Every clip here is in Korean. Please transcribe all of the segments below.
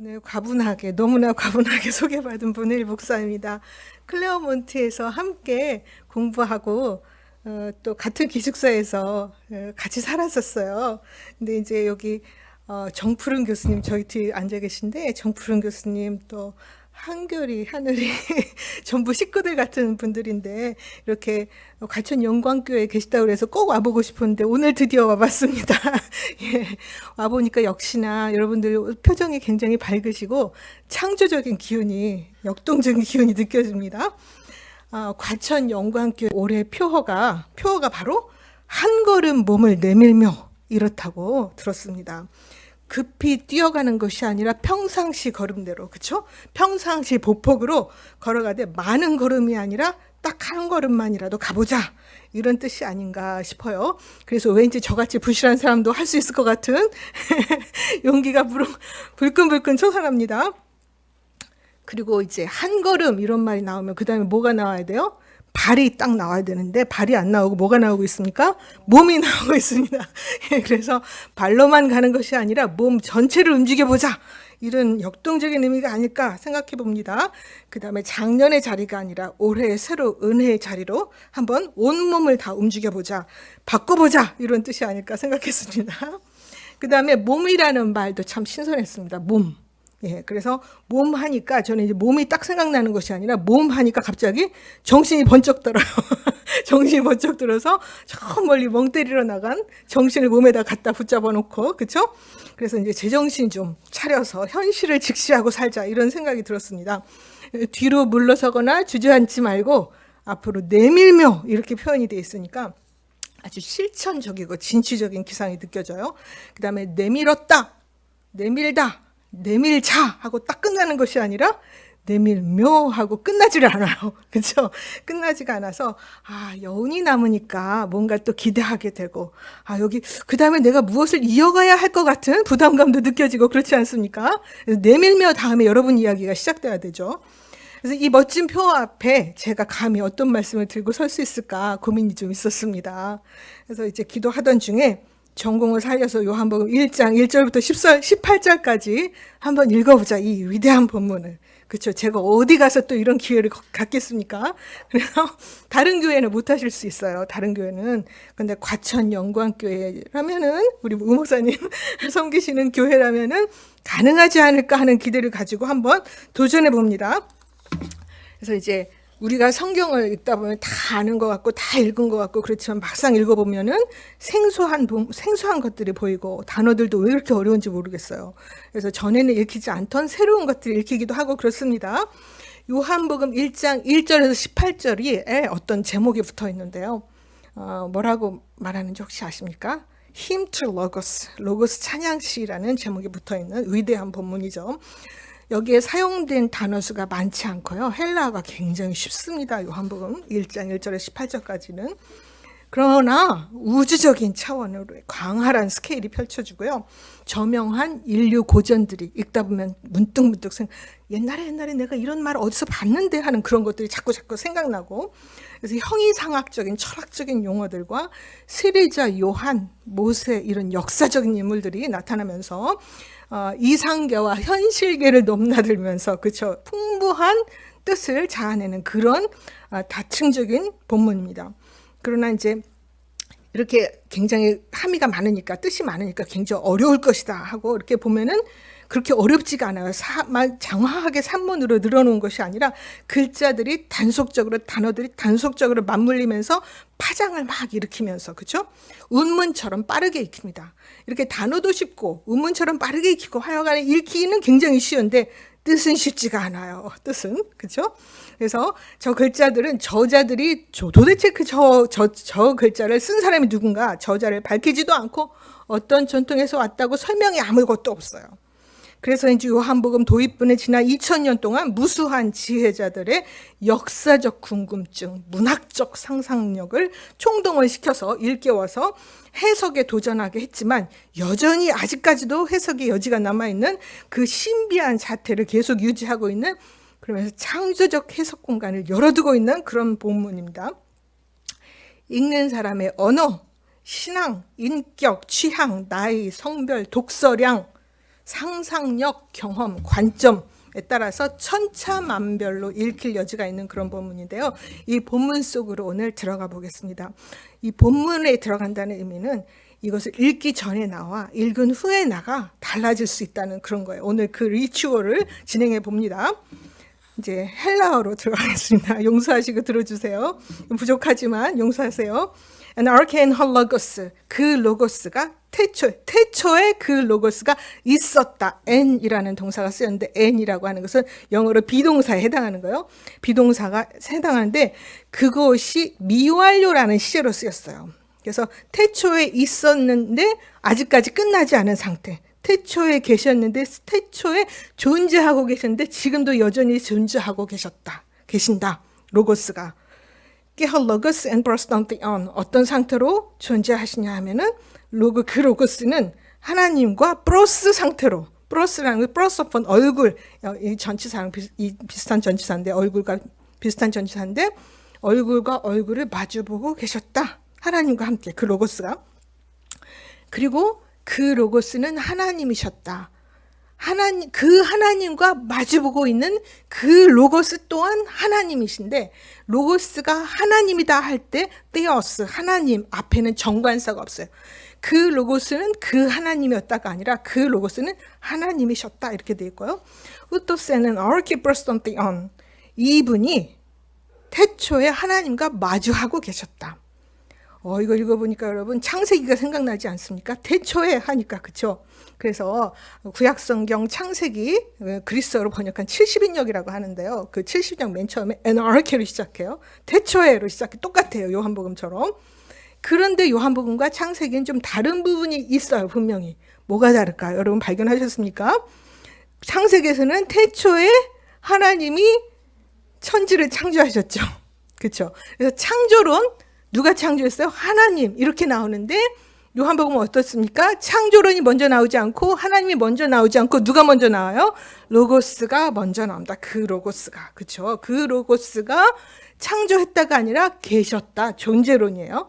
네, 과분하게, 너무나 과분하게 소개받은 분일 목사입니다. 클레어몬트에서 함께 공부하고 또 같은 기숙사에서 같이 살았었어요. 근데 이제 여기 정푸른 교수님 저희 뒤에 앉아 계신데, 정푸른 교수님 또 한결이 하늘이 전부 식구들 같은 분들인데, 이렇게 과천 영광교회에 계시다고 그래서 꼭 와보고 싶었는데 오늘 드디어 와봤습니다. 예, 와보니까 역시나 여러분들 표정이 굉장히 밝으시고 창조적인 기운이, 역동적인 기운이 느껴집니다. 과천 영광교회 올해 표어가 바로 한 걸음 몸을 내밀며 이렇다고 들었습니다. 급히 뛰어가는 것이 아니라 평상시 걸음대로, 그쵸? 평상시 보폭으로 걸어가되 많은 걸음이 아니라 딱 한 걸음만이라도 가보자, 이런 뜻이 아닌가 싶어요. 그래서 왠지 저같이 부실한 사람도 할 수 있을 것 같은 용기가 불끈불끈 솟아납니다. 그리고 이제 한 걸음 이런 말이 나오면 그 다음에 뭐가 나와야 돼요? 발이 딱 나와야 되는데 발이 안 나오고 뭐가 나오고 있습니까? 몸이 나오고 있습니다. 그래서 발로만 가는 것이 아니라 몸 전체를 움직여보자, 이런 역동적인 의미가 아닐까 생각해 봅니다. 그 다음에 작년의 자리가 아니라 올해 새로 은혜의 자리로 한번 온몸을 다 움직여보자, 바꿔보자, 이런 뜻이 아닐까 생각했습니다. 그 다음에 몸이라는 말도 참 신선했습니다. 몸. 예, 그래서 몸 하니까 저는 이제 몸이 딱 생각나는 것이 아니라 몸 하니까 갑자기 정신이 번쩍 들어요. 정신이 번쩍 들어서 저 멀리 멍 때리러 나간 정신을 몸에다 갖다 붙잡아 놓고, 그쵸? 그래서 이제 제정신 좀 차려서 현실을 직시하고 살자, 이런 생각이 들었습니다. 뒤로 물러서거나 주저앉지 말고 앞으로 내밀며, 이렇게 표현이 되어 있으니까 아주 실천적이고 진취적인 기상이 느껴져요. 그 다음에 내밀었다, 내밀다, 내밀자 하고 딱 끝나는 것이 아니라 내밀며 하고 끝나지를 않아요. 그렇죠? 끝나지가 않아서 여운이 남으니까 뭔가 또 기대하게 되고, 여기 그 다음에 내가 무엇을 이어가야 할 것 같은 부담감도 느껴지고, 그렇지 않습니까? 내밀며 다음에 여러분 이야기가 시작돼야 되죠. 그래서 이 멋진 표 앞에 제가 감히 어떤 말씀을 들고 설 수 있을까 고민이 좀 있었습니다. 그래서 이제 기도하던 중에 전공을 살려서 요한복음 1장 1절부터 18절까지 한번 읽어보자, 이 위대한 본문을. 그렇죠? 제가 어디 가서 또 이런 기회를 갖겠습니까? 그래서 다른 교회는 못 하실 수 있어요. 다른 교회는. 근데 과천 영광교회라면은, 우리 우목사님 섬기시는 교회라면은 가능하지 않을까 하는 기대를 가지고 한번 도전해 봅니다. 그래서 이제 우리가 성경을 읽다 보면 다 아는 것 같고 다 읽은 것 같고, 그렇지만 막상 읽어보면은 생소한 것들이 보이고 단어들도 왜 이렇게 어려운지 모르겠어요. 그래서 전에는 읽히지 않던 새로운 것들이 읽히기도 하고 그렇습니다. 요한복음 1장 1절에서 18절에 어떤 제목이 붙어 있는데요. 뭐라고 말하는지 혹시 아십니까? Hymn to Logos, 로고스 찬양시라는 제목이 붙어 있는 위대한 본문이죠. 여기에 사용된 단어 수가 많지 않고요. 헬라어가 굉장히 쉽습니다. 요한복음 1장 1절에서 18절까지는. 그러나 우주적인 차원으로 광활한 스케일이 펼쳐지고요. 저명한 인류 고전들이 읽다 보면 문득문득 옛날에 내가 이런 말 어디서 봤는데 하는 그런 것들이 자꾸 생각나고, 그래서 형이상학적인 철학적인 용어들과 세례자 요한, 모세, 이런 역사적인 인물들이 나타나면서 이상계와 현실계를 넘나들면서, 그쵸, 풍부한 뜻을 자아내는 그런 다층적인 본문입니다. 그러나 이제 이렇게 굉장히 함의가 많으니까, 뜻이 많으니까 굉장히 어려울 것이다 하고 이렇게 보면은 그렇게 어렵지가 않아요. 장황하게 산문으로 늘어놓은 것이 아니라 글자들이 단어들이 단속적으로 맞물리면서 파장을 막 일으키면서, 그렇죠? 운문처럼 빠르게 익힙니다. 이렇게 단어도 쉽고 운문처럼 빠르게 익히고 하여간에 읽기는 굉장히 쉬운데 뜻은 쉽지가 않아요. 뜻은, 그렇죠? 그래서 저 글자들은 저자들이 도대체 저 글자를 쓴 사람이 누군가, 저자를 밝히지도 않고 어떤 전통에서 왔다고 설명이 아무것도 없어요. 그래서 이제 요한복음 도입부는 지난 2000년 동안 무수한 지혜자들의 역사적 궁금증, 문학적 상상력을 총동원시켜서 일깨워서 해석에 도전하게 했지만, 여전히 아직까지도 해석의 여지가 남아있는 그 신비한 자태를 계속 유지하고 있는, 그러면서 창조적 해석 공간을 열어두고 있는 그런 본문입니다. 읽는 사람의 언어, 신앙, 인격, 취향, 나이, 성별, 독서량, 상상력, 경험, 관점에 따라서 천차만별로 읽힐 여지가 있는 그런 본문인데요. 이 본문 속으로 오늘 들어가 보겠습니다. 이 본문에 들어간다는 의미는 이것을 읽기 전에 나와 읽은 후에 나가 달라질 수 있다는 그런 거예요. 오늘 그 리추얼을 진행해 봅니다. 이제 헬라어로 들어가겠습니다. 용서하시고 들어주세요. 부족하지만 용서하세요. And archein logos, 그 로고스가 태초에 그 로고스가 있었다. n이라는 동사가 쓰였는데 n이라고 하는 것은 영어로 비동사에 해당하는 거예요. 비동사가 해당하는데 그것이 미완료라는 시제로 쓰였어요. 그래서 태초에 있었는데 아직까지 끝나지 않은 상태. 태초에 계셨는데 태초에 존재하고 계셨는데 지금도 여전히 존재하고 계신다. 로고스가. 로고스 and burst on the on. 어떤 상태로 존재하시냐 하면은 그 로고스는 하나님과 플러스 상태로, 플러스라는 게 플러스 upon 얼굴, 이 전치사랑 비슷한 전치사인데 얼굴과 비슷한 전치사인데 얼굴과 얼굴을 마주보고 계셨다. 하나님과 함께 그 로고스가. 그리고 그 로고스는 하나님이셨다. 그 하나님과 마주보고 있는 그 로고스 또한 하나님이신데 로고스가 하나님이다 할 때 theos, 하나님 앞에는 정관사가 없어요. 그 로고스는 그 하나님이었다가 아니라 그 로고스는 하나님이셨다 이렇게 되어 있고요. 우토세는 archibus on the on, 이분이 태초에 하나님과 마주하고 계셨다. 이거 읽어보니까 여러분 창세기가 생각나지 않습니까? 태초에 하니까 그렇죠? 그래서 구약성경 창세기 그리스어로 번역한 70인역이라고 하는데요. 그 70인역 맨 처음에 엔아르케로 시작해요. 태초에로 시작해. 똑같아요. 요한복음처럼. 그런데 요한복음과 창세기는 좀 다른 부분이 있어요. 분명히. 뭐가 다를까요? 여러분 발견하셨습니까? 창세기에서는 태초에 하나님이 천지를 창조하셨죠. 그렇죠? 그래서 창조론 누가 창조했어요? 하나님 이렇게 나오는데 요한복음은 어떻습니까? 창조론이 먼저 나오지 않고 하나님이 먼저 나오지 않고 누가 먼저 나와요? 로고스가 먼저 나옵니다. 그 로고스가. 그렇죠? 그 로고스가 창조했다가 아니라 계셨다. 존재론이에요.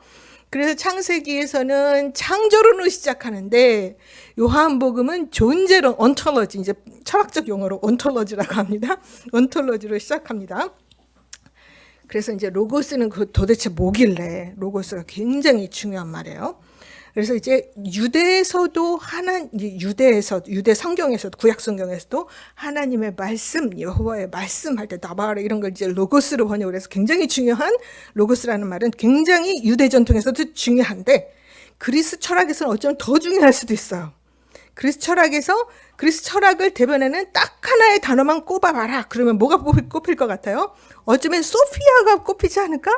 그래서 창세기에서는 창조론으로 시작하는데 요한복음은 존재론, 온톨로지, 이제 철학적 용어로 온톨로지라고 합니다. 온톨로지로 시작합니다. 그래서 이제 로고스는 도대체 뭐길래, 로고스가 굉장히 중요한 말이에요. 그래서 이제 유대에서도 유대 성경에서도 구약 성경에서도 하나님의 말씀, 여호와의 말씀할 때 나바라 이런 걸 이제 로고스로 번역을 해서 굉장히 중요한, 로고스라는 말은 굉장히 유대 전통에서도 중요한데 그리스 철학에서는 어쩌면 더 중요할 수도 있어요. 그리스 철학을 대변하는 딱 하나의 단어만 꼽아봐라. 그러면 뭐가 꼽힐 것 같아요? 어쩌면 소피아가 꼽히지 않을까?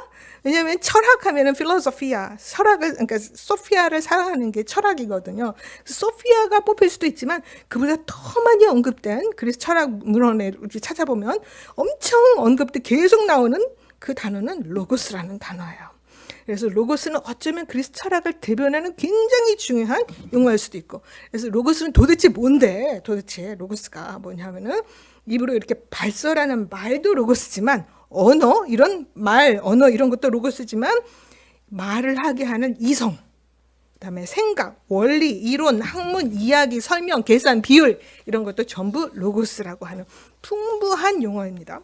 왜냐하면 철학하면은 필로소피아, 그러니까 소피아를 사랑하는 게 철학이거든요. 소피아가 뽑힐 수도 있지만 그보다 더 많이 언급된 그리스 철학 문헌에 찾아보면 엄청 언급돼 계속 나오는 그 단어는 로고스라는 단어예요. 그래서 로고스는 어쩌면 그리스 철학을 대변하는 굉장히 중요한 용어일 수도 있고, 그래서 로고스는 도대체 뭔데? 도대체 로고스가 뭐냐면은 입으로 이렇게 발설하는 말도 로고스지만 언어 이런 것도 로고스지만 말을 하게 하는 이성, 그다음에 생각, 원리, 이론, 학문, 이야기, 설명, 계산, 비율 이런 것도 전부 로고스라고 하는 풍부한 용어입니다.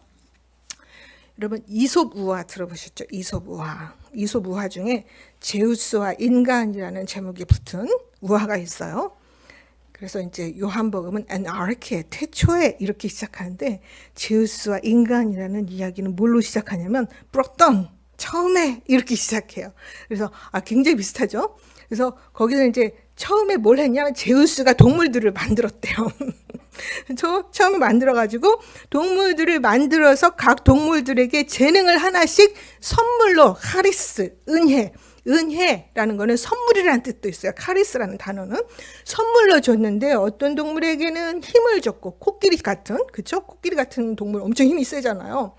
여러분 이솝우화 들어보셨죠? 이솝우화 중에 제우스와 인간이라는 제목이 붙은 우화가 있어요. 그래서 이제 요한복음은 엔아르케, 태초에 이렇게 시작하는데 제우스와 인간이라는 이야기는 뭘로 시작하냐면 프로톤, 처음에 이렇게 시작해요. 그래서 굉장히 비슷하죠? 그래서 거기서 이제 처음에 뭘 했냐면 제우스가 동물들을 만들었대요. 처음에 만들어가지고 동물들을 만들어서 각 동물들에게 재능을 하나씩 선물로, 카리스, 은혜라는 거는 선물이라는 뜻도 있어요. 카리스라는 단어는 선물로 줬는데 어떤 동물에게는 힘을 줬고, 코끼리 같은 동물 엄청 힘이 세잖아요.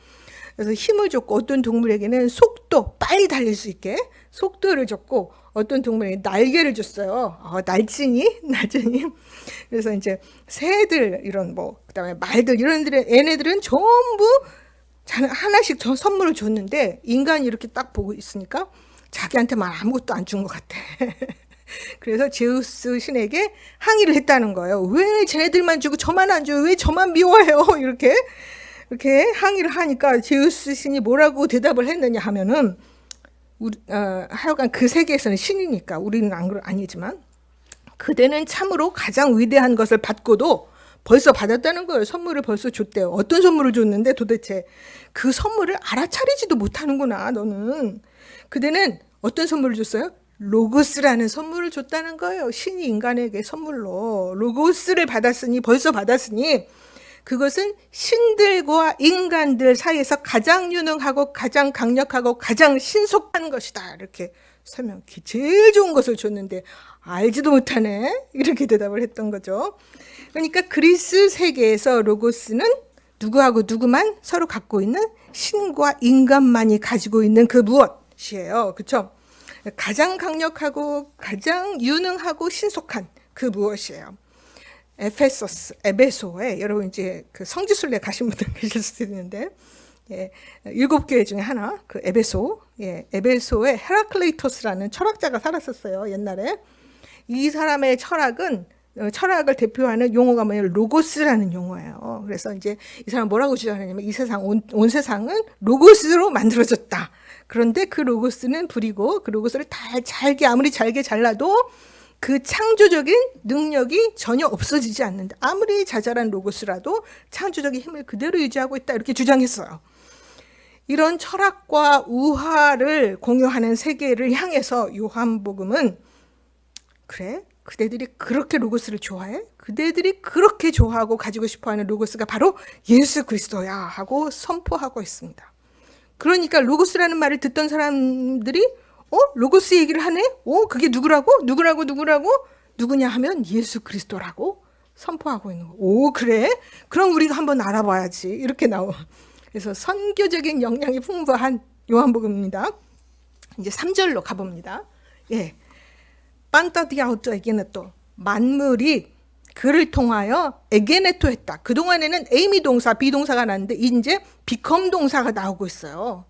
그래서 힘을 줬고, 어떤 동물에게는 속도, 빨리 달릴 수 있게 속도를 줬고, 어떤 동물에게 날개를 줬어요. 날쌘이. 그래서 이제 새들, 그다음에 말들, 얘네들은 전부 하나씩 저 선물을 줬는데 인간이 이렇게 딱 보고 있으니까 자기한테만 아무것도 안 준 것 같아. 그래서 제우스 신에게 항의를 했다는 거예요. 왜 쟤네들만 주고 저만 안 줘요? 왜 저만 미워해요? 이렇게 항의를 하니까 제우스 신이 뭐라고 대답을 했느냐 하면은 하여간 그 세계에서는 신이니까 우리는 아니지만 그대는 참으로 가장 위대한 것을 받고도 벌써 받았다는 거예요. 선물을 벌써 줬대요. 어떤 선물을 줬는데 도대체 그 선물을 알아차리지도 못하는구나 너는. 그대는 어떤 선물을 줬어요? 로고스라는 선물을 줬다는 거예요. 신이 인간에게 선물로 로고스를 벌써 받았으니 그것은 신들과 인간들 사이에서 가장 유능하고 가장 강력하고 가장 신속한 것이다. 이렇게 설명해. 제일 좋은 것을 줬는데 알지도 못하네. 이렇게 대답을 했던 거죠. 그러니까 그리스 세계에서 로고스는 누구하고 누구만 서로 갖고 있는 신과 인간만이 가지고 있는 그 무엇이에요. 그렇죠? 가장 강력하고 가장 유능하고 신속한 그 무엇이에요. 에베소에 여러분 이제 그 성지순례 가신 분들 계실 수도 있는데 7교회 중에 하나 그 에베소에 헤라클레이토스라는 철학자가 살았었어요. 옛날에 이 사람의 철학을 대표하는 용어가 뭐냐면 로고스라는 용어예요. 그래서 이제 이 사람 뭐라고 주장하냐면 이 세상 온 세상은 로고스로 만들어졌다. 그런데 그 로고스는 불이고 그 로고스를 아무리 잘게 잘라도 그 창조적인 능력이 전혀 없어지지 않는다. 아무리 자잘한 로고스라도 창조적인 힘을 그대로 유지하고 있다. 이렇게 주장했어요. 이런 철학과 우화를 공유하는 세계를 향해서 요한복음은 그래? 그대들이 그렇게 로고스를 좋아해? 그대들이 그렇게 좋아하고 가지고 싶어하는 로고스가 바로 예수 그리스도야 하고 선포하고 있습니다. 그러니까 로고스라는 말을 듣던 사람들이 로고스 얘기를 하네? 그게 누구라고? 누구냐 하면 예수 그리스도라고 선포하고 있는 거. 그래? 그럼 우리가 한번 알아봐야지. 이렇게 나와. 그래서 선교적인 역량이 풍부한 요한복음입니다. 이제 3절로 가봅니다. 판타디아우토 에게네토. 만물이 그를 통하여 에게네토 했다. 그동안에는 에이미 동사, 비동사가 나왔는데 이제 비컴 동사가 나오고 있어요.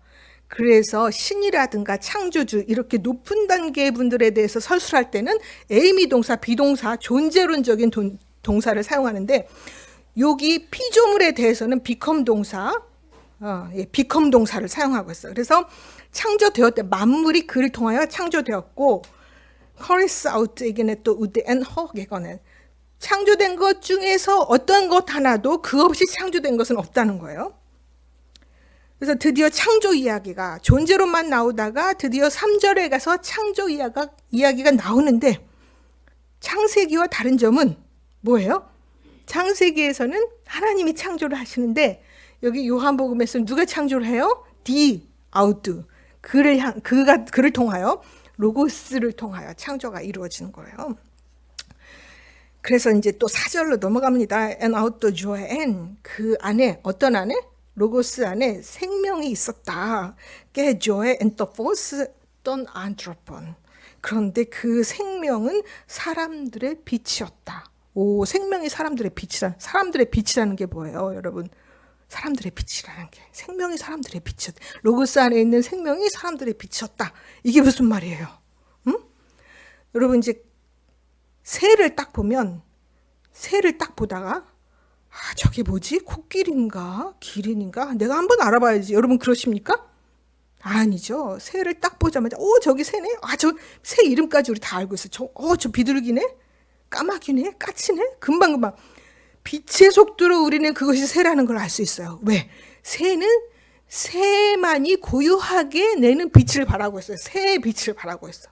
그래서 신이라든가 창조주 이렇게 높은 단계의 분들에 대해서 설술할 때는 에이미 동사, 비동사, 존재론적인 동사를 사용하는데 여기 피조물에 대해서는 비컴 동사, 비컴 동사를 사용하고 있어요. 그래서 창조되었대. 만물이 그를 통하여 창조되었고 커리스 아웃에게는 또 우드 앤 허게거는 창조된 것 중에서 어떤 것 하나도 그 없이 창조된 것은 없다는 거예요. 그래서 드디어 창조 이야기가 존재로만 나오다가 드디어 3절에 가서 창조 이야기가 나오는데 창세기와 다른 점은 뭐예요? 창세기에서는 하나님이 창조를 하시는데 여기 요한복음에서는 누가 창조를 해요? 아우트. 그를 통하여 로고스를 통하여 창조가 이루어지는 거예요. 그래서 이제 또 4절로 넘어갑니다. And out the joy and 그 안에 어떤 안에? 로고스 안에 생명이 있었다. Que joy and the force ton anthropon. 그런데 그 생명은 사람들의 빛이었다. 생명이 사람들의 빛이라는 게 뭐예요, 여러분? 사람들의 빛이라는 게 생명이 사람들의 빛이었다. 로고스 안에 있는 생명이 사람들의 빛이었다. 이게 무슨 말이에요? 여러분 이제 새를 딱 보다가 저게 뭐지? 코끼리인가? 기린인가? 내가 한번 알아봐야지. 여러분 그러십니까? 아니죠. 새를 딱 보자마자 저기 새네? 저 새 이름까지 우리 다 알고 있어. 저 비둘기네? 까마귀네? 까치네? 금방 빛의 속도로 우리는 그것이 새라는 걸 알 수 있어요. 왜? 새는 새만이 고유하게 내는 빛을 발하고 있어요. 새의 빛을 발하고 있어.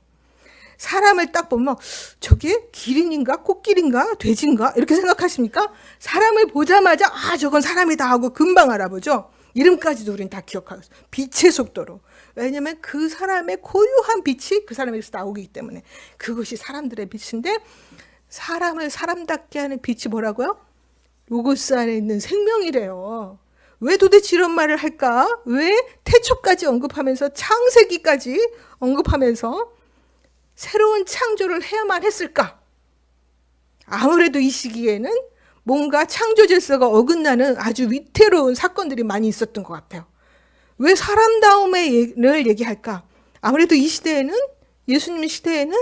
사람을 딱 보면 저게 기린인가 코끼리인가 돼지인가 이렇게 생각하십니까? 사람을 보자마자 저건 사람이다 하고 금방 알아보죠. 이름까지도 우리는 다 기억하고 있어요. 빛의 속도로. 왜냐하면 그 사람의 고유한 빛이 그 사람에게서 나오기 때문에 그것이 사람들의 빛인데 사람을 사람답게 하는 빛이 뭐라고요? 로고스 안에 있는 생명이래요. 왜 도대체 이런 말을 할까? 왜 태초까지 언급하면서 창세기까지 언급하면서 새로운 창조를 해야만 했을까? 아무래도 이 시기에는 뭔가 창조 질서가 어긋나는 아주 위태로운 사건들이 많이 있었던 것 같아요. 왜 사람다움을 얘기할까? 아무래도 이 시대에는 예수님 시대에는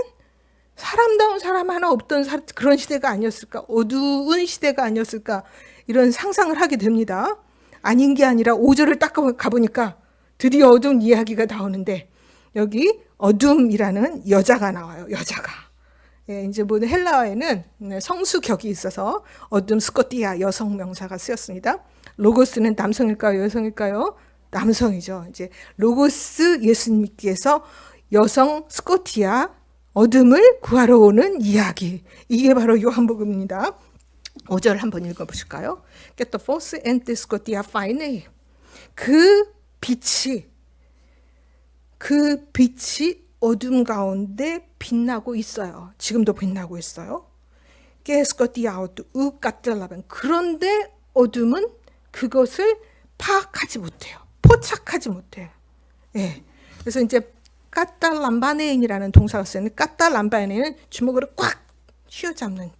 사람다운 사람 하나 없던 그런 시대가 아니었을까? 어두운 시대가 아니었을까? 이런 상상을 하게 됩니다. 아닌 게 아니라 5절을 딱 가보니까 드디어 어두운 이야기가 나오는데 여기 어둠이라는 여자가 나와요. 여자가. 예, 이제 모든 헬라어에는 성수격이 있어서 어둠 스코티아 여성 명사가 쓰였습니다. 로고스는 남성일까요? 여성일까요? 남성이죠. 이제 로고스 예수님께서 여성 스코티아 어둠을 구하러 오는 이야기. 이게 바로 요한복음입니다. 5절 한번 읽어보실까요? Get the force and the scotia fine. 그 빛이 어둠 가운데 빛나고 있어요. 지금도 빛나고 있어요. Que scotia out u catalaban. 그런데 어둠은 그것을 파악하지 못해요. 포착하지 못해요. 예. 그래서 이제 까탈람바네인이라는 동사가 쓰였는데 까탈람바네인은 주먹으로 꽉 휘어잡는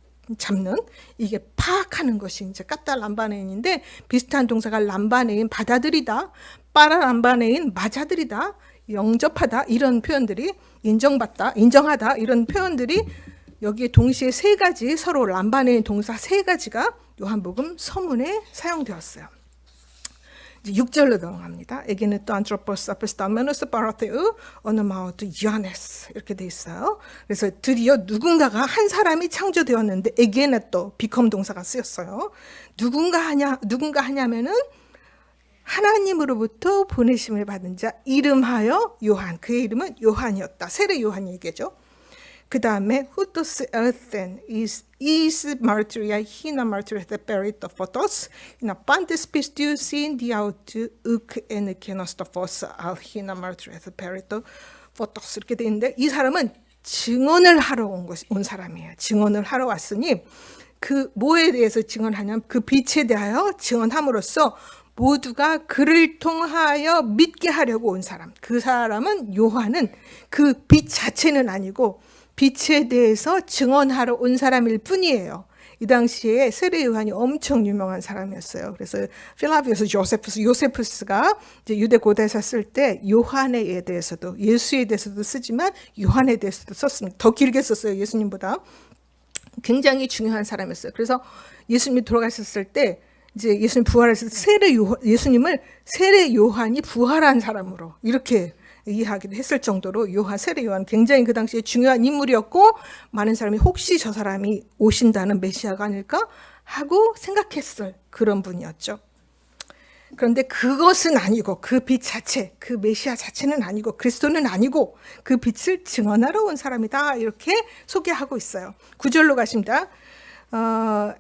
이게 파악하는 것이 이제 까탈람바네인인데 비슷한 동사가 람바네인 받아들이다, 빠라람바네인 맞아들이다, 영접하다 이런 표현들이 인정받다, 인정하다 이런 표현들이 여기에 동시에 세 가지 서로 람바네인 동사 세 가지가 요한복음 서문에 사용되었어요. 6절로 넘어갑니다. 에게는 또 안트로포스 아페스타메노스 파라테우 오노마오트 요하네스 이렇게 돼 있어요. 그래서 드디어 누군가가 한 사람이 창조되었는데 에게는 또 비컴 동사가 쓰였어요. 누군가 하냐면은 하나님으로부터 보내심을 받은 자 이름하여 요한. 그의 이름은 요한이었다. 세례 요한 얘기죠. 그 다음에 후토스 에르텐 is martyria hina martyria the perito photos ina pantes pistiusin diautu uk enekenostos al hina martyria the perito photos 이렇게 돼 있는데 이 사람은 증언을 하러 온 사람이에요. 증언을 하러 왔으니 그 뭐에 대해서 증언하냐면 그 빛에 대하여 증언함으로써 모두가 그를 통하여 믿게 하려고 온 사람. 그 사람은 요한은 그 빛 자체는 아니고 빛에 대해서 증언하러 온 사람일 뿐이에요. 이 당시에 세례 요한이 엄청 유명한 사람이었어요. 그래서 필라비우스 요세푸스가 이제 유대 고대에서 쓸 때 요한에 대해서도 예수에 대해서도 쓰지만 요한에 대해서도 썼습니다. 더 길게 썼어요. 예수님보다. 굉장히 중요한 사람이었어요. 그래서 예수님이 돌아가셨을 때 이제 예수님 부활했을 때 예수님을 세례 요한이 부활한 사람으로 이렇게 이해하기도 했을 정도로 세례 요한 굉장히 그 당시에 중요한 인물이었고 많은 사람이 혹시 저 사람이 오신다는 메시아가 아닐까 하고 생각했을 그런 분이었죠. 그런데 그것은 아니고 그 빛 자체, 그 메시아 자체는 아니고 그리스도는 아니고 그 빛을 증언하러 온 사람이다 이렇게 소개하고 있어요. 9절로 가십니다.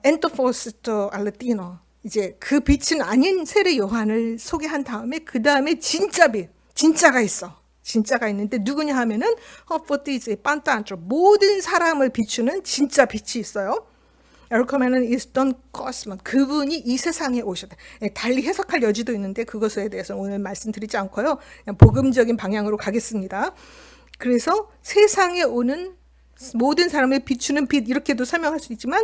엔토포스토 알레티노 이제 그 빛은 아닌 세례 요한을 소개한 다음에 그 다음에 진짜 빛 진짜가 있어. 진짜가 있는데 누구냐 하면은 허포티즈 판타안트로 모든 사람을 비추는 진짜 빛이 있어요. 이렇게 하면은 이스톤 코스몬 그분이 이 세상에 오셨다. 달리 해석할 여지도 있는데 그것에 대해서는 오늘 말씀드리지 않고요. 그냥 복음적인 방향으로 가겠습니다. 그래서 세상에 오는 모든 사람을 비추는 빛 이렇게도 설명할 수 있지만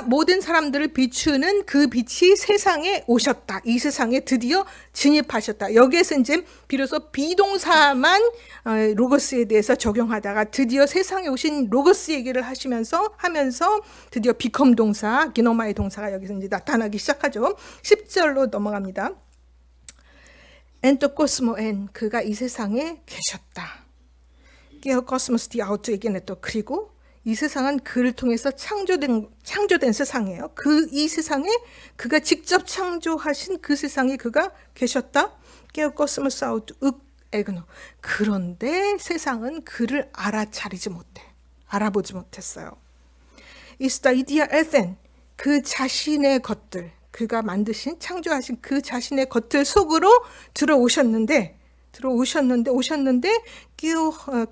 모든 사람들을 비추는 그 빛이 세상에 오셨다. 이 세상에 드디어 진입하셨다. 여기에서 이제 비로소 비동사만 로고스에 대해서 적용하다가 드디어 세상에 오신 로고스 얘기를 하면서 드디어 비컴 동사, 기노마의 동사가 여기서 이제 나타나기 시작하죠. 10절로 넘어갑니다. 엔토코스모엔 그가 이 세상에 계셨다. 게오코스모스 디아우트에게는 또 그리고 이 세상은 그를 통해서 창조된 세상이에요. 이 세상에 그가 직접 창조하신 그 세상에 그가 계셨다. 깨어코스모스 아우트 에그노. 그런데 세상은 그를 알아보지 못했어요. 이스타이디아 에센 그 자신의 것들 그가 만드신 창조하신 그 자신의 것들 속으로 들어오셨는데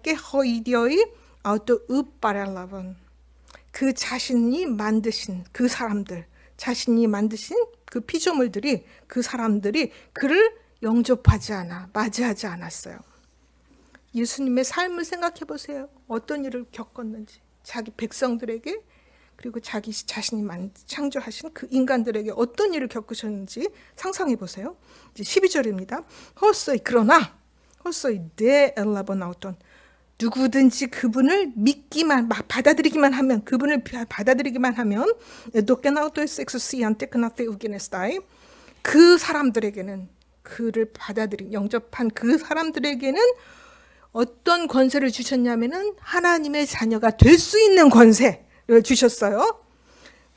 깨허이디어이 아우토 으빠랄라본 그 자신이 만드신 그 사람들 자신이 만드신 그 피조물들이 그 사람들이 그를 영접하지 않아 맞이하지 않았어요. 예수님의 삶을 생각해 보세요. 어떤 일을 겪었는지 자기 백성들에게 그리고 자기 자신이 창조하신 그 인간들에게 어떤 일을 겪으셨는지 상상해 보세요. 이제 12절입니다. 헛소이 그러나 헛소이 데 엘라본 아우톤 누구든지 그분을 믿기만, 막 받아들이기만 하면, 그분을 받아들이기만 하면, 그 사람들에게는, 그를 영접한 그 사람들에게는 어떤 권세를 주셨냐면은 하나님의 자녀가 될 수 있는 권세를 주셨어요.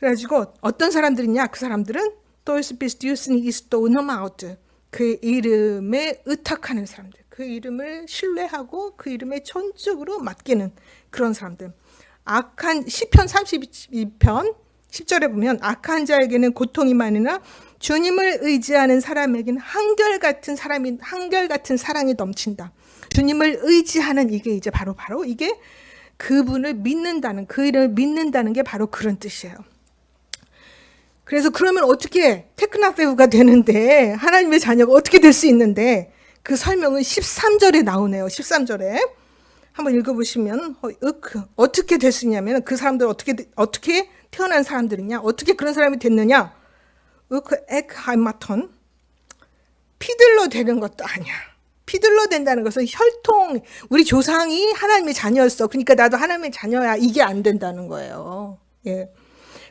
그래가지고 어떤 사람들이냐? 그 사람들은 그 이름에 의탁하는 사람들, 그 이름을 신뢰하고 그 이름에 전적으로 맡기는 그런 사람들. 시편 32편 10절에 보면 악한 자에게는 고통이 많으나 주님을 의지하는 사람에게는 한결같은 사랑이 넘친다. 주님을 의지하는 이게 이제 바로 이게 그분을 믿는다는, 그 이름을 믿는다는 게 바로 그런 뜻이에요. 그래서 그러면 어떻게 테크나페우가 되는데, 하나님의 자녀가 어떻게 될 수 있는데, 그 설명은 13절에 나오네요. 13절에 한번 읽어보시면 어떻게 될 수 있냐면, 그 사람들 어떻게 태어난 사람들이냐, 어떻게 그런 사람이 됐느냐. 에크하이마톤, 피들러 되는 것도 아니야. 피들러 된다는 것은 혈통, 우리 조상이 하나님의 자녀였어, 그러니까 나도 하나님의 자녀야, 이게 안 된다는 거예요. 예.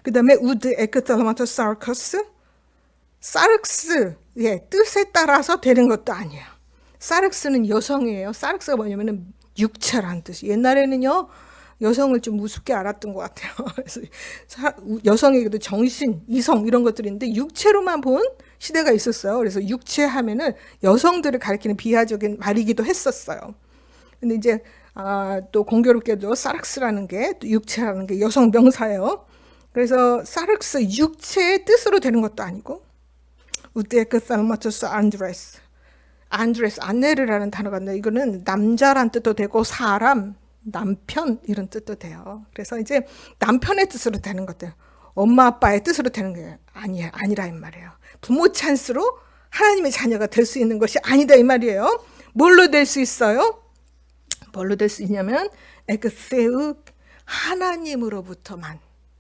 그 다음에 우드 에크탈마토 사르커스, 뜻에 따라서 되는 것도 아니에요. 사르크스는 여성이에요. 사르크스가 뭐냐면은 육체라는 뜻이. 옛날에는요, 여성을 좀 우습게 알았던 것 같아요. 그래서 여성에게도 정신, 이성 이런 것들이 있는데 육체로만 본 시대가 있었어요. 그래서 육체 하면은 여성들을 가리키는 비하적인 말이기도 했었어요. 근데 이제 또 공교롭게도 사르크스라는 게, 또 육체라는 게 여성 명사예요. 그래서 사르크스, 육체의 뜻으로 되는 것도 아니고, 우데크살마토스 안드레스, 아내르라는 단어가 있는데 이거는 남자란 뜻도 되고 사람, 남편 이런 뜻도 돼요. 그래서 이제 남편의 뜻으로 되는 것들, 엄마 아빠의 뜻으로 되는 게 아니라 이 말이에요. 부모 찬스로 하나님의 자녀가 될 수 있는 것이 아니다 이 말이에요. 뭘로 될 수 있어요? 뭘로 될 수 있냐면 에크세우, 하나님으로부터만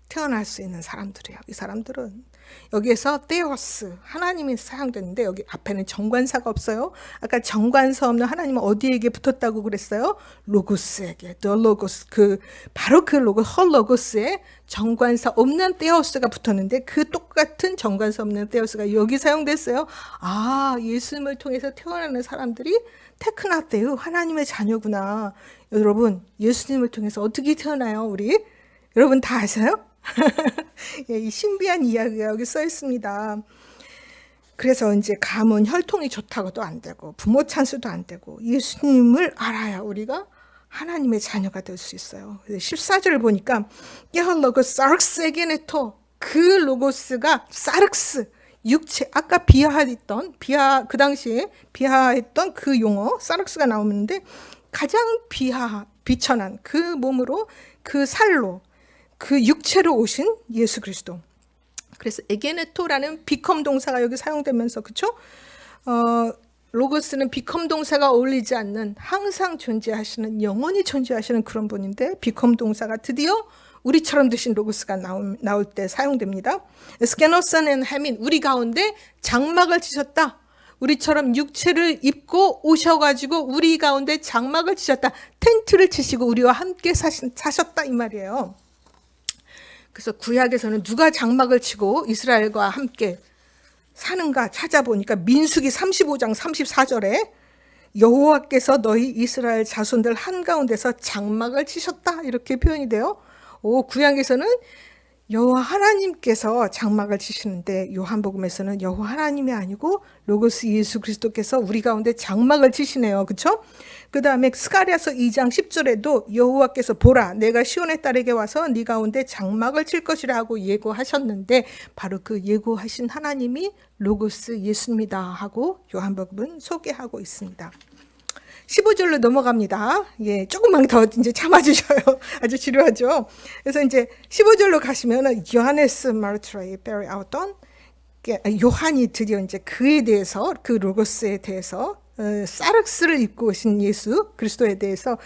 태어날 수 있는 사람들이에요. 이 사람들은 여기에서 테오스, 하나님이 사용되는데 여기 앞에는 정관사가 없어요. 아까 정관사 없는 하나님은 어디에게 붙었다고 그랬어요? 로고스에게. 바로 그 헐로고스에 정관사 없는 테오스가 붙었는데, 그 똑같은 정관사 없는 테오스가 여기 사용됐어요. 예수님을 통해서 태어나는 사람들이 테크나테우, 하나님의 자녀구나. 여러분, 예수님을 통해서 어떻게 태어나요? 우리 여러분 다 아세요? 예, 이 신비한 이야기가 여기 써 있습니다. 그래서 이제 가문, 혈통이 좋다고도 안 되고, 부모 찬스도 안 되고, 예수님을 알아야 우리가 하나님의 자녀가 될 수 있어요. 14절을 보니까 게헐로고스 사르크스에게네토, 그 로고스가 사르크스, 육체, 아까 그 당시에 비하했던 그 용어 사르크스가 나오는데, 가장 비천한 그 몸으로, 그 살로, 그 육체로 오신 예수 그리스도. 그래서 에게네토라는 비컴 동사가 여기 사용되면서, 그렇죠? 로고스는 비컴 동사가 어울리지 않는, 항상 존재하시는, 영원히 존재하시는 그런 분인데, 비컴 동사가 드디어 우리처럼 되신 로고스가 나올 때 사용됩니다. 스케노선 앤 헤민, 우리 가운데 장막을 치셨다. 우리처럼 육체를 입고 오셔가지고 우리 가운데 장막을 치셨다. 텐트를 치시고 우리와 함께 사셨다 이 말이에요. 그래서 구약에서는 누가 장막을 치고 이스라엘과 함께 사는가 찾아보니까 민수기 35장 34절에 여호와께서 너희 이스라엘 자손들 한가운데서 장막을 치셨다 이렇게 표현이 돼요. 구약에서는 여호와 하나님께서 장막을 치시는데, 요한복음에서는 여호와 하나님이 아니고 로고스 예수 그리스도께서 우리 가운데 장막을 치시네요. 그렇죠? 그 다음에 스가랴서 2장 10절에도 여호와께서 보라, 내가 시온의 딸에게 와서 네 가운데 장막을 칠 것이라 하고 예고하셨는데, 바로 그 예고하신 하나님이 로고스 예수입니다 하고 요한복음은 소개하고 있습니다. 15절로 넘어갑니다. 예, 조금만 더 이제 참아주셔요. 아주 지루하죠. 그래서 이제 15절로 가시면은 요하네스 마르트라이 베리 아우턴, 요한이 드디어 이제 그에 대해서, 그 로고스에 대해서, 사르크스를 입고 오신 예수 그리스도에 대해서,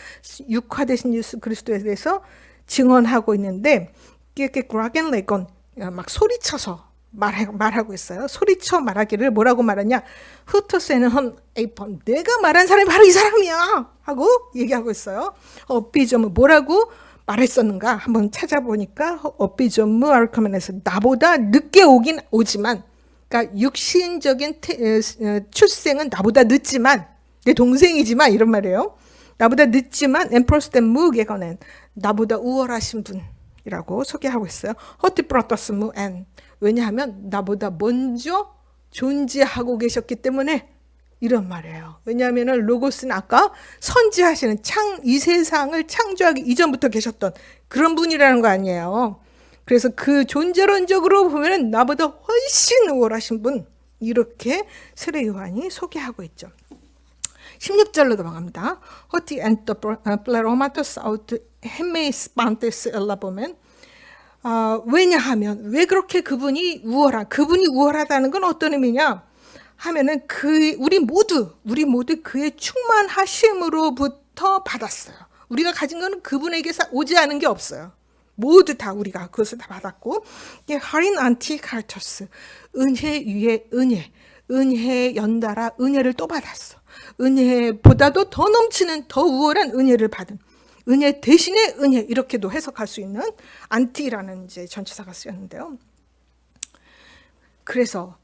육화되신 예수 그리스도에 대해서 증언하고 있는데, 이렇게 그라겐레건 막 소리쳐서 말하고 있어요. 소리쳐 말하기를 뭐라고 말하냐? 흩어세는 헌 에이폰. 내가 말한 사람이 바로 이 사람이야 하고 얘기하고 있어요. 업비점은 뭐라고 말했었는가 한번 찾아보니까 업비점무 아르카멘에서 나보다 늦게 오지만, 그러니까 육신적인 출생은 나보다 늦지만, 내 동생이지만 이런 말이에요. 나보다 늦지만 엠프로스된 무게거는 나보다 우월하신 분이라고 소개하고 있어요. 허티 프로토스 무엔. 왜냐하면 나보다 먼저 존재하고 계셨기 때문에 이런 말이에요. 왜냐하면 로고스는 아까 선지하시는 이 세상을 창조하기 이전부터 계셨던 그런 분이라는 거 아니에요. 그래서 그 존재론적으로 보면 나보다 훨씬 우월하신 분, 이렇게 세례 요한이 소개하고 있죠. 16절로 넘어갑니다. 호티 엔터 플레로마토스 아우트 헤메이스 반테스 엘라 보면, 왜냐하면 왜 그렇게 그분이 우월하다는 건 어떤 의미냐 하면은 우리 모두 그의 충만하심으로부터 받았어요. 우리가 가진 거는 그분에게서 오지 않은 게 없어요. 모두 다 우리가 그것을 다 받았고, 이게 하린 안티카르토스, 은혜 위에 은혜 연달아 은혜를 또 받았어. 은혜보다도 더 넘치는 더 우월한 은혜를 받은, 은혜 대신에 은혜, 이렇게도 해석할 수 있는 안티라는 이제 전치사가 쓰였는데요. 그래서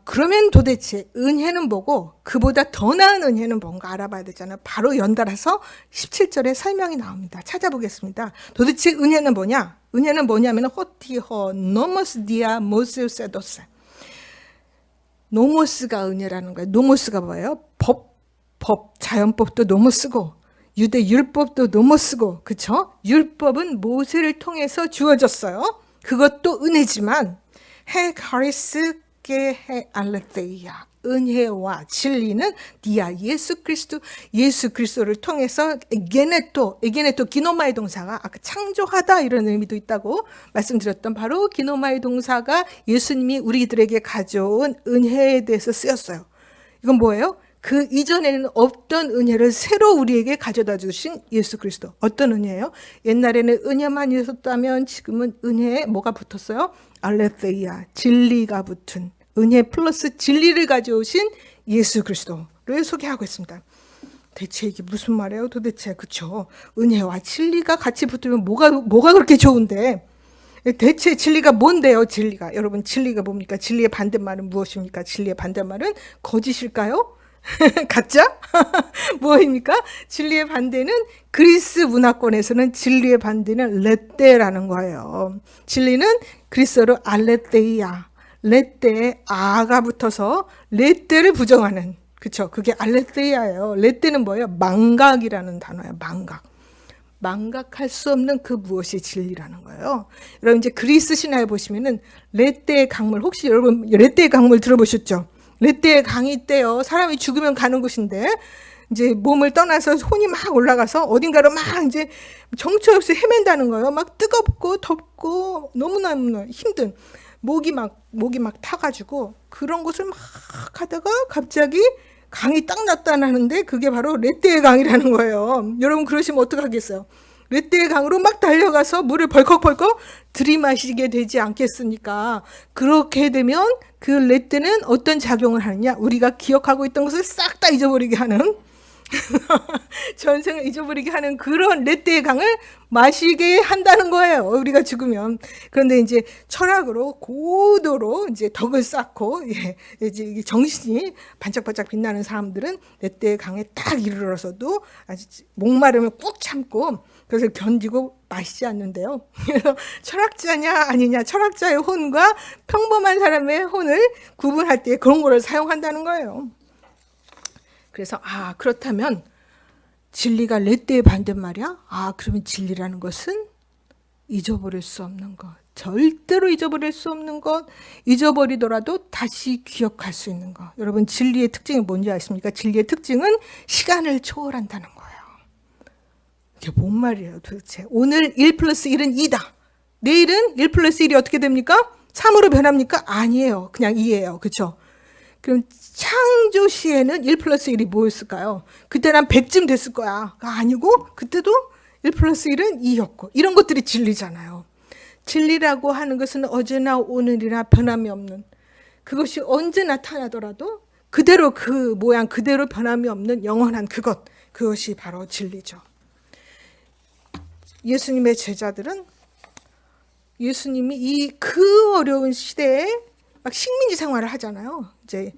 그러면 도대체 은혜는 뭐고 그보다 더 나은 은혜는 뭔가 알아봐야 되잖아요. 바로 연달아서 17절에 설명이 나옵니다. 찾아보겠습니다. 도대체 은혜는 뭐냐? 은혜는 뭐냐면 호티호 노모스 디아 모스세도스. 노모스가 은혜라는 거예요. 노모스가 뭐예요? 자연법도 노모스고 유대 율법도 노모스고, 그쵸? 율법은 모세를 통해서 주어졌어요. 그것도 은혜지만 해 카리스 게해 알레테이야, 은혜와 진리는 디아 예수 그리스도를 통해서 에게네토 기노마의 동사가 아까 창조하다 이런 의미도 있다고 말씀드렸던 바로 기노마의 동사가 예수님이 우리들에게 가져온 은혜에 대해서 쓰였어요. 이건 뭐예요? 그 이전에는 없던 은혜를 새로 우리에게 가져다 주신 예수 그리스도. 어떤 은혜예요? 옛날에는 은혜만 있었다면 지금은 은혜에 뭐가 붙었어요? 알레테이아, 진리가 붙은, 은혜 플러스 진리를 가져오신 예수 그리스도를 소개하고 있습니다. 대체 이게 무슨 말이에요? 도대체, 그쵸? 은혜와 진리가 같이 붙으면 뭐가 그렇게 좋은데? 대체 진리가 뭔데요? 진리가, 여러분, 진리가 뭡니까? 진리의 반대말은 무엇입니까? 진리의 반대말은 거짓일까요? 가짜? 뭐입니까? 진리의 반대는, 그리스 문화권에서는 진리의 반대는 레떼라는 거예요. 진리는 그리스어로 알레테이아, 레떼에 아가 붙어서 레떼를 부정하는, 그쵸? 그게 알레테이아예요. 레떼는 뭐예요? 망각이라는 단어예요. 망각할 수 없는 그 무엇이 진리라는 거예요. 여러분, 이제 그리스 신화에 보시면은 레떼의 강물, 혹시 여러분 레떼의 강물 들어보셨죠? 레떼의 강이 있대요. 사람이 죽으면 가는 곳인데, 이제 몸을 떠나서 혼이 막 올라가서 어딘가로 막 이제 정처 없이 헤맨다는 거예요. 막 뜨겁고 덥고 너무너무 힘든, 목이 막 타가지고 그런 곳을 막 가다가 갑자기 강이 딱 나타나는데 그게 바로 레떼의 강이라는 거예요. 여러분, 그러시면 어떡하겠어요? 레떼의 강으로 막 달려가서 물을 벌컥벌컥 들이마시게 되지 않겠습니까? 그렇게 되면 그 레떼는 어떤 작용을 하느냐? 우리가 기억하고 있던 것을 싹 다 잊어버리게 하는, 전생을 잊어버리게 하는 그런 레떼의 강을 마시게 한다는 거예요. 우리가 죽으면. 그런데 이제 철학으로 고도로 이제 덕을 쌓고, 이제 정신이 반짝반짝 빛나는 사람들은 레떼의 강에 딱 이르러서도 아주 목마름을 꾹 참고 그것을 견디고 마시지 않는데요. 그래서 철학자냐 아니냐, 철학자의 혼과 평범한 사람의 혼을 구분할 때 그런 거를 사용한다는 거예요. 그래서 그렇다면 진리가 레떼의 반대말이야? 그러면 진리라는 것은 잊어버릴 수 없는 것, 절대로 잊어버릴 수 없는 것, 잊어버리더라도 다시 기억할 수 있는 것. 여러분, 진리의 특징이 뭔지 아십니까? 진리의 특징은 시간을 초월한다는 거예요. 이게 뭔 말이에요 도대체? 오늘 1 플러스 1은 2다. 내일은 1 플러스 1이 어떻게 됩니까? 3으로 변합니까? 아니에요. 그냥 2예요. 그렇죠? 그럼 창조 시에는 1 플러스 1이 뭐였을까요? 그때 난 100쯤 됐을 거야. 아니고 그때도 1 플러스 1은 2였고, 이런 것들이 진리잖아요. 진리라고 하는 것은 어제나 오늘이나 변함이 없는, 그것이 언제 나타나더라도 그대로 그 모양 그대로 변함이 없는 영원한 그것이 바로 진리죠. 예수님의 제자들은 예수님이 이 그 어려운 시대에 막 식민지 생활을 하잖아요. 이제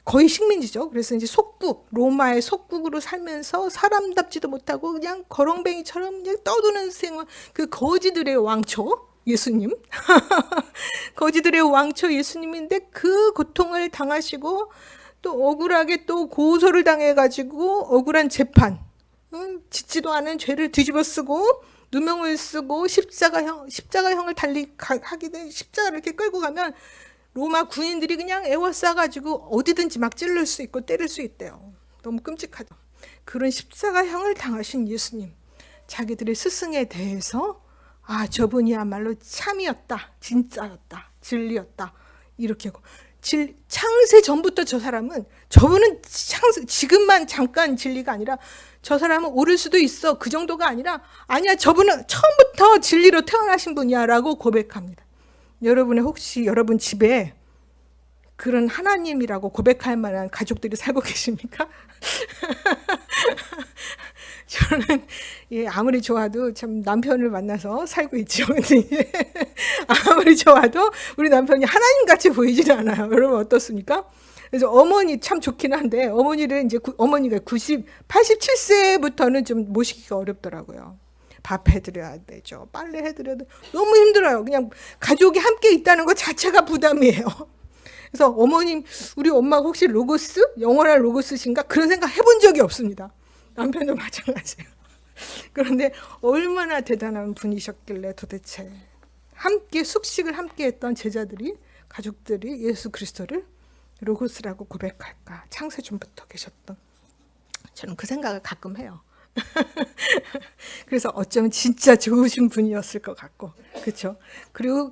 거의 식민지죠. 그래서 이제 속국, 로마의 속국으로 살면서 사람답지도 못하고 그냥 거렁뱅이처럼 그냥 떠도는 생활, 그 거지들의 왕초 예수님, 거지들의 왕초 예수님인데 그 고통을 당하시고 또 억울하게 또 고소를 당해가지고 억울한 재판, 짓지도 않은 죄를 뒤집어 쓰고 누명을 쓰고 십자가형을 하게 된, 십자가를 이렇게 끌고 가면 로마 군인들이 그냥 애워싸가지고 어디든지 막 찔를 수 있고 때릴 수 있대요. 너무 끔찍하죠. 그런 십자가형을 당하신 예수님, 자기들의 스승에 대해서 저분이야말로 참이었다, 진짜였다, 진리였다, 이렇게 하고, 창세 전부터 저분은 지금만 잠깐 진리가 아니라 저 사람은 오를 수도 있어, 그 정도가 아니라 아니야, 저분은 처음부터 진리로 태어나신 분이야 라고 고백합니다. 혹시 여러분 집에 그런 하나님이라고 고백할 만한 가족들이 살고 계십니까? 저는 아무리 좋아도 참 남편을 만나서 살고 있죠. 근데 아무리 좋아도 우리 남편이 하나님같이 보이지는 않아요. 여러분 어떻습니까? 그래서 어머니 참 좋긴 한데 어머니가 87세부터는 좀 모시기가 어렵더라고요. 밥 해드려야 되죠. 빨래 해드려도 너무 힘들어요. 그냥 가족이 함께 있다는 것 자체가 부담이에요. 그래서 우리 엄마가 혹시 로고스? 영원한 로고스신가? 그런 생각 해본 적이 없습니다. 남편도 마찬가지예요. 그런데 얼마나 대단한 분이셨길래 도대체 숙식을 함께 했던 가족들이 예수 그리스도를 로고스라고 고백할까? 창세전부터 계셨던. 저는 그 생각을 가끔 해요. 그래서 어쩌면 진짜 좋으신 분이었을 것 같고, 그렇죠? 그리고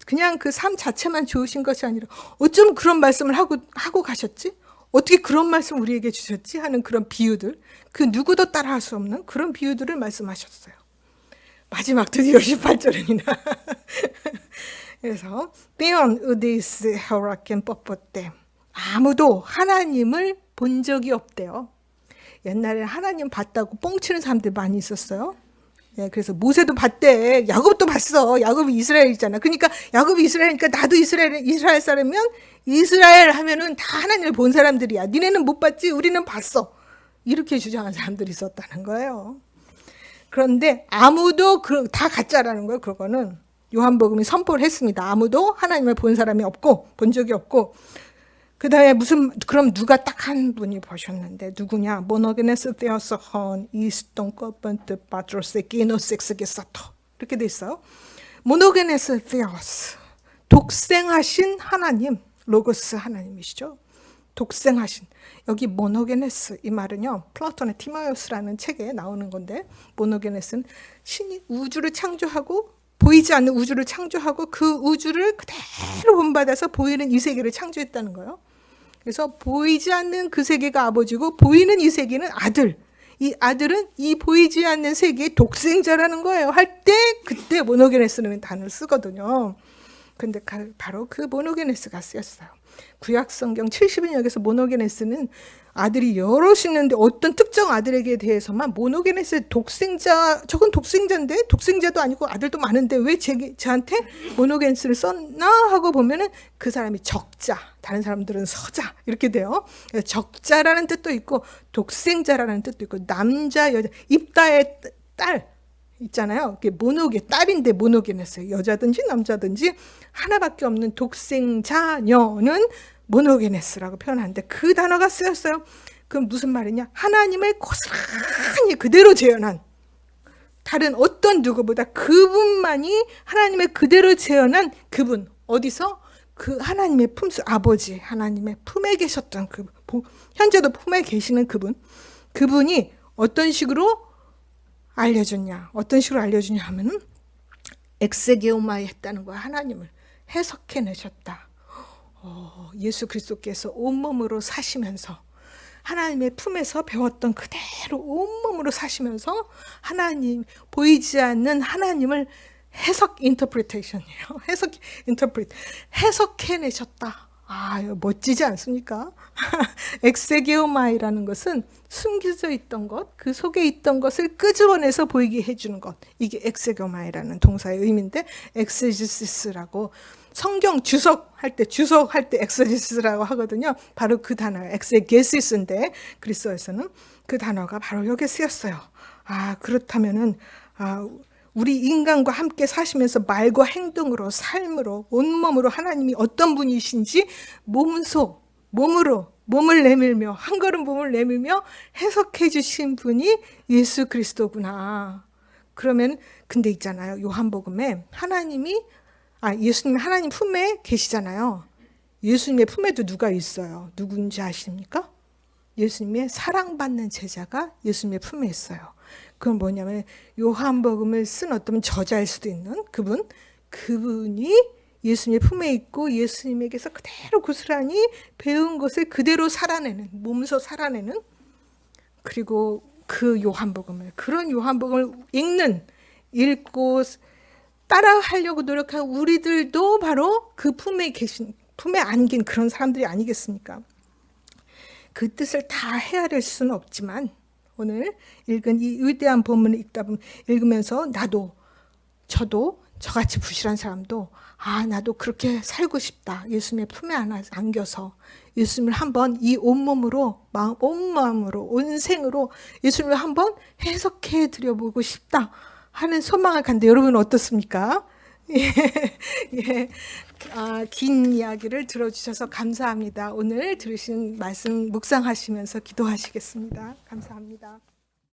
그냥 그 삶 자체만 좋으신 것이 아니라 어쩌면 그런 말씀을 하고 가셨지? 어떻게 그런 말씀 우리에게 주셨지? 하는 그런 비유들, 그 누구도 따라할 수 없는 그런 비유들을 말씀하셨어요. 마지막 드디어 18절입니다. 그래서 Beyond this hurricane 뻣뻣대, 아무도 하나님을 본 적이 없대요. 옛날에 하나님 봤다고 뻥치는 사람들 많이 있었어요. 그래서 모세도 봤대. 야곱도 봤어. 야곱이 이스라엘이잖아. 그러니까 야곱이 이스라엘이니까 나도 이스라엘 사람이면 이스라엘 하면은 다 하나님을 본 사람들이야. 니네는 못 봤지? 우리는 봤어. 이렇게 주장한 사람들이 있었다는 거예요. 그런데 아무도 다 가짜라는 거예요. 그거는 요한복음이 선포를 했습니다. 아무도 하나님을 본 사람이 없고, 본 적이 없고. 그 다음에 그럼 누가 딱 한 분이 보셨는데, 누구냐? 모노게네스 테어서 헌 이스톤 꺼번트 파트로스 기노섹스게 사토. 이렇게 돼 있어요. 모노게네스 테어스. 독생하신 하나님, 로고스 하나님이시죠. 독생하신. 여기 모노게네스, 이 말은요, 플라톤의 티마이오스라는 책에 나오는 건데, 모노게네스는 신이 우주를 창조하고, 보이지 않는 우주를 창조하고 그 우주를 그대로 본받아서 보이는 이 세계를 창조했다는 거예요. 그래서 보이지 않는 그 세계가 아버지고 보이는 이 세계는 아들. 이 아들은 이 보이지 않는 세계의 독생자라는 거예요. 그때 모노게네스라는 단어를 쓰거든요. 근데 바로 그 모노게네스가 쓰였어요. 구약 성경 70인역에서 모노게네스는 아들이 여럿 있는데 어떤 특정 아들에게 대해서만 모노게네스 저건 독생자인데, 독생자도 아니고 아들도 많은데 왜 저한테 모노게네스를 썼나 하고 보면은 그 사람이 적자, 다른 사람들은 서자 이렇게 돼요. 적자라는 뜻도 있고 독생자라는 뜻도 있고, 남자 여자 입다의 딸 있잖아요. 딸인데 모노게네스, 여자든지 남자든지 하나밖에 없는 독생자녀는 모노게네스라고 표현하는데 그 단어가 쓰였어요. 그럼 무슨 말이냐? 하나님을 고스란히 그대로 재현한, 다른 어떤 누구보다 그분만이 하나님의 그대로 재현한 그분. 어디서? 그 하나님의 품속, 아버지 하나님의 품에 계셨던 그분, 현재도 품에 계시는 그분이 어떤 식으로 알려주냐 하면은 엑세게오마이 했다는 거야. 하나님을 해석해내셨다. 예수 그리스도께서 온몸으로 사시면서 하나님의 품에서 배웠던 그대로 온몸으로 사시면서 하나님, 보이지 않는 하나님을 해석 인터프리테이션이에요. 해석 인터프리트 해석해내셨다. 아, 멋지지 않습니까? 엑세게오마이라는 것은 숨겨져 있던 것, 그 속에 있던 것을 끄집어내서 보이게 해주는 것. 이게 엑세게오마이라는 동사의 의미인데 엑세지시스라고 성경 주석할 때 엑세지시스라고 하거든요. 바로 그 단어가 엑세게시스인데 그리스어에서는 그 단어가 바로 여기에 쓰였어요. 아, 그렇다면은 우리 인간과 함께 사시면서 말과 행동으로 삶으로 온몸으로 하나님이 어떤 분이신지 몸을 내밀며 한 걸음 몸을 내밀며 해석해 주신 분이 예수 그리스도구나. 그러면 근데 있잖아요. 요한복음에 예수님이 하나님 품에 계시잖아요. 예수님의 품에도 누가 있어요? 누군지 아십니까? 예수님의 사랑받는 제자가 예수님의 품에 있어요. 그건 뭐냐면 요한복음을 쓴 어떤 저자일 수도 있는 그분이 예수님의 품에 있고 예수님에게서 그대로 고스란히 배운 것을 그대로 살아내는, 몸소 살아내는, 그리고 그 그런 요한복음을 읽고 따라하려고 노력한 우리들도 바로 그 품에 안긴 그런 사람들이 아니겠습니까? 그 뜻을 다 헤아릴 수는 없지만 오늘 읽은 이 위대한 본문을 읽으면서 저도 저같이 부실한 사람도 나도 그렇게 살고 싶다. 예수님의 품에 안겨서 예수님을 한번 이 온몸으로 온 마음으로 온 생으로 예수님을 한번 해석해 드려보고 싶다 하는 소망을 갖는데 여러분 어떻습니까? 예. 긴 이야기를 들어주셔서 감사합니다. 오늘 들으신 말씀 묵상하시면서 기도하시겠습니다. 감사합니다.